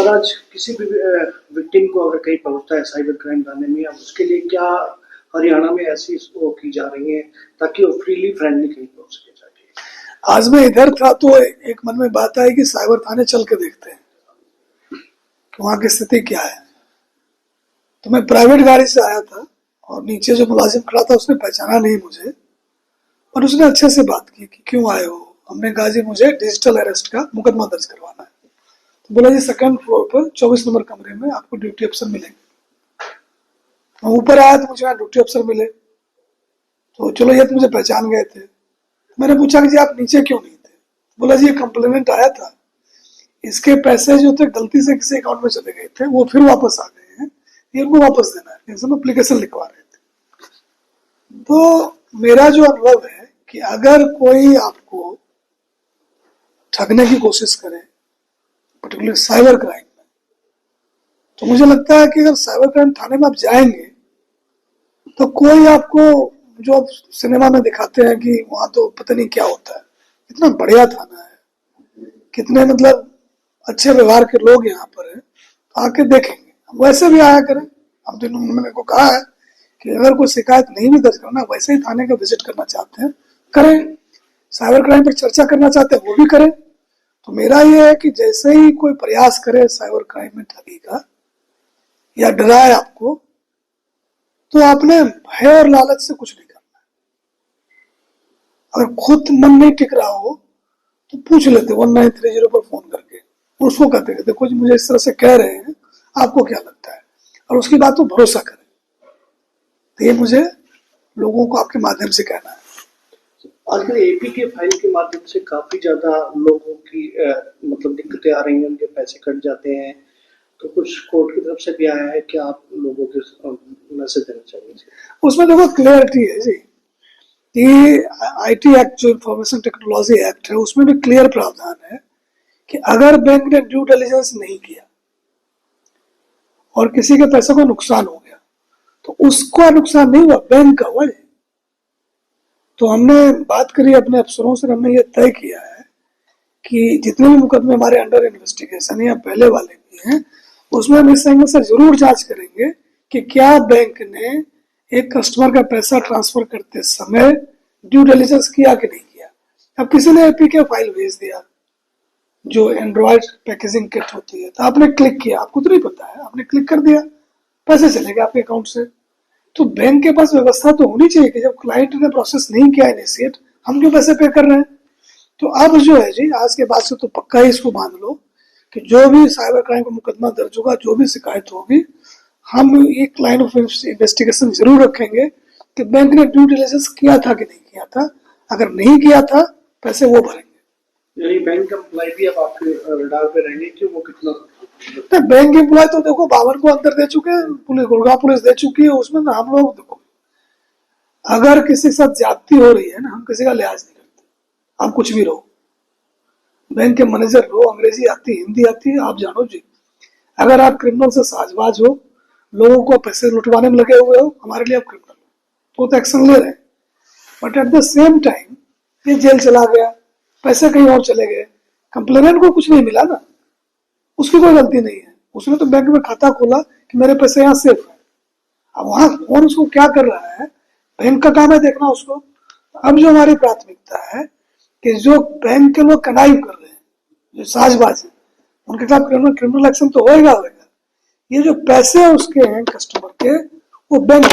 और आज किसी भी विक्टिम को अगर कहीं पहुंचता है साइबर क्राइम थाने में, अब उसके लिए क्या हरियाणा में ऐसी वो की जा रही है ताकि वो फ्रीली फ्रेंडली कहीं पहुंच सके जाके। आज मैं इधर था तो एक मन में बात आई कि साइबर थाने चल के देखते हैं कि वहां की स्थिति क्या है। तो मैं प्राइवेट गाड़ी से आया था और नीचे जो मुलाजिम खड़ा था उसने पहचाना नहीं मुझे, और उसने अच्छे से बात की कि क्यों आए हो। हमने कहा जी मुझे डिजिटल अरेस्ट का मुकदमा दर्ज करवाना है। तो बोला जी सेकंड फ्लोर पर 24 नंबर कमरे में आपको ड्यूटी अफसर मिलेंगे। मैं ऊपर आया तो मुझे वहां ड्यूटी अफसर मिले, तो चलो ये तो मुझे पहचान गए थे। मैंने पूछा कि जी आप नीचे क्यों नहीं थे। बोला जी ये कंप्लेनेंट आया था, इसके पैसे जो थे गलती से किसी अकाउंट में चले गए थे, वो फिर वापस आ गए हैं, ये उनको वापस देना है। इसमें एप्लीकेशन लिखवा रहे थे। तो मेरा जो अनुभव है कि अगर कोई आपको ठगने की कोशिश करे, पर्टिकुलर साइबर क्राइम में, तो मुझे लगता है कि अगर साइबर क्राइम थाने में आप जाएंगे तो कोई आपको, जो आप सिनेमा में दिखाते हैं कि वहां तो पता नहीं क्या होता है, इतना बढ़िया थाना है, कितने मतलब अच्छे व्यवहार के लोग यहाँ पर हैं, तो आके देखेंगे। हम वैसे भी आया करें। हम तो मैंने को कहा है कि अगर कोई शिकायत नहीं भी दर्ज करना, वैसे ही थाने का विजिट करना चाहते हैं करें, साइबर क्राइम पर चर्चा करना चाहते हैं वो भी करें। तो मेरा ये है कि जैसे ही कोई प्रयास करे साइबर क्राइम में ठगी का या डराए आपको, तो आपने भय और लालच से कुछ नहीं करना। अगर खुद मन नहीं टिक रहा हो तो पूछ लेते 1930 पर फोन करके, और उसको कहते हैं देखो जी मुझे इस तरह से कह रहे हैं, आपको क्या लगता है, और उसकी बात को भरोसा करें। तो ये मुझे लोगों को आपके माध्यम से कहना है। आजकल एपी के फाइल के माध्यम से काफी ज्यादा लोगों की मतलब दिक्कतें आ रही हैं, उनके पैसे कट जाते हैं, तो कुछ कोर्ट की तरफ से भी आया है कि आप लोगों के मैसेज देना चाहिए। उसमें देखो क्लियरिटी है जी कि आईटी एक्ट जो इंफॉर्मेशन टेक्नोलॉजी एक्ट है उसमें भी क्लियर प्रावधान है कि अगर बैंक ने ड्यू डिलिजेंस नहीं किया और किसी के पैसे को नुकसान हो गया तो उसका नुकसान नहीं हुआ, बैंक का हुआ। तो हमने बात करी अपने अफसरों से, हमने ये तय किया है कि जितने भी मुकदमे हमारे अंडर इन्वेस्टिगेशन या पहले वाले भी हैं उसमें हम इस एंगल से जरूर जांच करेंगे कि क्या बैंक ने एक कस्टमर का पैसा ट्रांसफर करते समय ड्यू डिलिजेंस किया कि नहीं किया। अब किसी ने एपीके फाइल भेज दिया जो एंड्रॉयड पैकेजिंग किट होती है, तो आपने क्लिक किया, आपको तो नहीं पता है, आपने क्लिक कर दिया, पैसे चले गए आपके अकाउंट से। तो बैंक के पास व्यवस्था तो होनी चाहिए कि जब क्लाइंट ने प्रोसेस नहीं किया इनिशिएट, हम क्यों पैसे पे कर रहे हैं। तो अब जो है जी आज के बाद से तो पक्का ही इसको मान लो कि जो भी साइबर क्राइम का मुकदमा दर्ज होगा, जो भी शिकायत होगी, हम एक लाइन ऑफ इन्वेस्टिगेशन जरूर रखेंगे कि बैंक ने ड्यू डिलिजेंस किया था कि नहीं किया था। अगर नहीं किया था पैसे वो भरेंगे। यानी बैंक एम्प्लॉय भी अब आपके रडार पे रहेंगे कि वो कितना। तो बैंक एम्प्लॉय तो देखो 52 को अंदर दे चुके हैं, पुलिस गुड़गांव पुलिस दे चुकी है, उसमें ना हम लोग देखो अगर किसी के साथ ज्यादती हो रही है ना, हम किसी का लिहाज नहीं करते। आप कुछ भी रहो, बैंक के मैनेजर रहो, अंग्रेजी आती हिंदी आती है, आप जानो जी, अगर आप क्रिमिनल से साझबाज हो, लोगों को पैसे लुटवाने में लगे हुए हो, हमारे लिए आप क्रिमिनल हो, तो एक्शन ले रहे हैं। But at the same time ये जेल चला गया, पैसे कहीं और चले गए, कंप्लेनेंट को कुछ नहीं मिला ना, उसकी कोई गलती नहीं है, उसने तो बैंक में खाता खोला कि मेरे पैसे यहाँ सेफ है। अब वहां कौन उसको क्या कर रहा है, बैंक का काम है देखना उसको। अब जो हमारी प्राथमिकता है कि जो बैंक के लोग कनाई कर रहे हैं, जो साजबाज है, उनके खिलाफ क्रिमिनल एक्शन तो होएगा होएगा। ये जो पैसे उसके हैं कस्टमर के, वो बैंक